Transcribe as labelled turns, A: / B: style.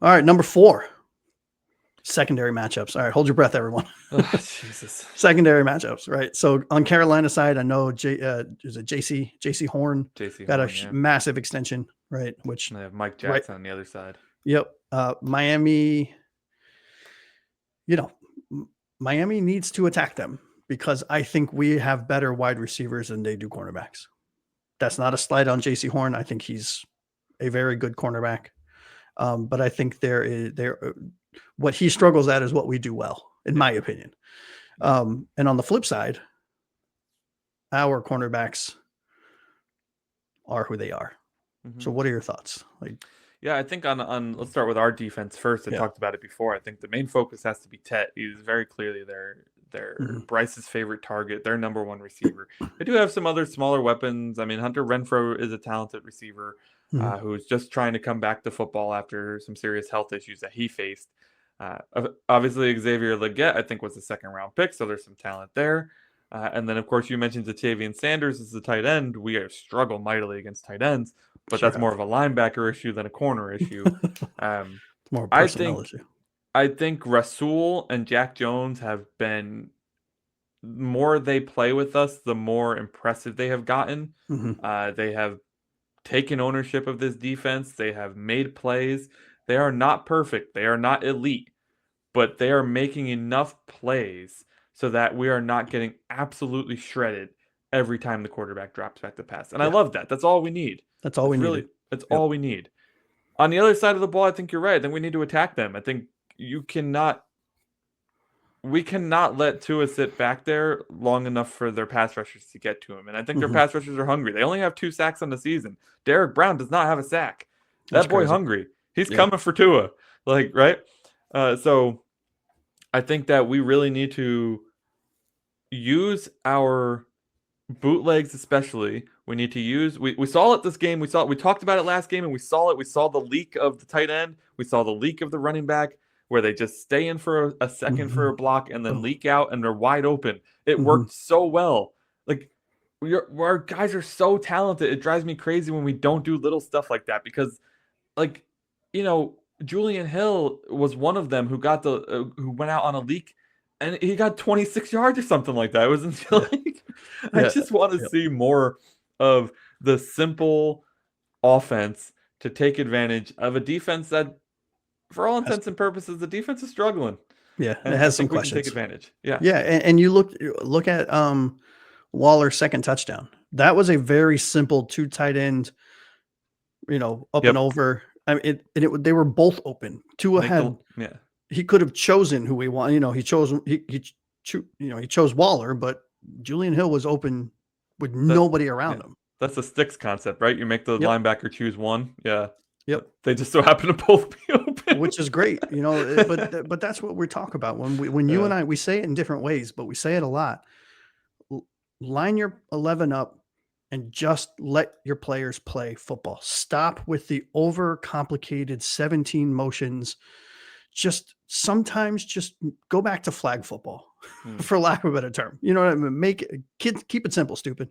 A: All right, number 4. Secondary matchups. All right, hold your breath, everyone.
B: Oh, Jesus.
A: Secondary matchups, right? So on Carolina side, I know is it Jaycee Horn
B: Jaycee
A: got a
B: Horn, yeah.
A: massive extension, right? Which
B: And they have Mike
A: right,
B: Jackson on the other side.
A: yep. Miami, Miami needs to attack them because I think we have better wide receivers than they do cornerbacks. That's not a slight on Jaycee Horn. I think he's a very good cornerback. But I think what he struggles at is what we do well, in my opinion. And on the flip side, our cornerbacks are who they are. Mm-hmm. So what are your thoughts?
B: Yeah, I think on let's start with our defense first. I talked about it before. I think the main focus has to be Tet. He's very clearly their Bryce's favorite target, their number one receiver. They do have some other smaller weapons. I mean, Hunter Renfrow is a talented receiver who's just trying to come back to football after some serious health issues that he faced. Obviously, Xavier Legette, I think, was a second-round pick, so there's some talent there. And then, of course, you mentioned Jatavian Sanders as the tight end. We struggle mightily against tight ends, but that's more of a linebacker issue than a corner issue.
A: More a personnel issue.
B: I think Rasul and Jack Jones have been, more they play with us, the more impressive they have gotten. Mm-hmm. They have taken ownership of this defense. They have made plays. They are not perfect. They are not elite, but they are making enough plays so that we are not getting absolutely shredded every time the quarterback drops back to pass. And I love that. That's all we need.
A: That's all we need.
B: That's all we need. On the other side of the ball, I think you're right. I think we need to attack them. I think we cannot let Tua sit back there long enough for their pass rushers to get to him. And I think their pass rushers are hungry. They only have 2 sacks on the season. Derek Brown does not have a sack. That boy hungry. He's coming for Tua. Right? So I think that we really need to use our bootlegs, especially. We need to use. We saw it this game. We talked about it last game, and we saw it. We saw the leak of the tight end. We saw the leak of the running back, where they just stay in for a second for a block and then leak out, and they're wide open. It worked so well. Our guys are so talented. It drives me crazy when we don't do little stuff like that because, Julian Hill was one of them who got who went out on a leak, and he got 26 yards or something like that. It was I just want to see more of the simple offense to take advantage of a defense that, for all intents and purposes, the defense is struggling.
A: Yeah, and it has some questions.
B: Take advantage. Yeah,
A: yeah, and you look at Waller's second touchdown. That was a very simple 2 tight end, up and over. I mean, they were both open. Tua had, he could have chosen who he wanted. He chose Waller, but Julian Hill was open with nobody around him.
B: That's the sticks concept, right? You make the linebacker choose one. Yeah.
A: Yep.
B: They just so happen to both be open,
A: which is great, but that's what we talk about when you and I, we say it in different ways, but we say it a lot. Line your 11 up and just let your players play football. Stop with the overcomplicated 17 motions. Sometimes just go back to flag football, for lack of a better term. You know what I mean? Keep it simple, stupid.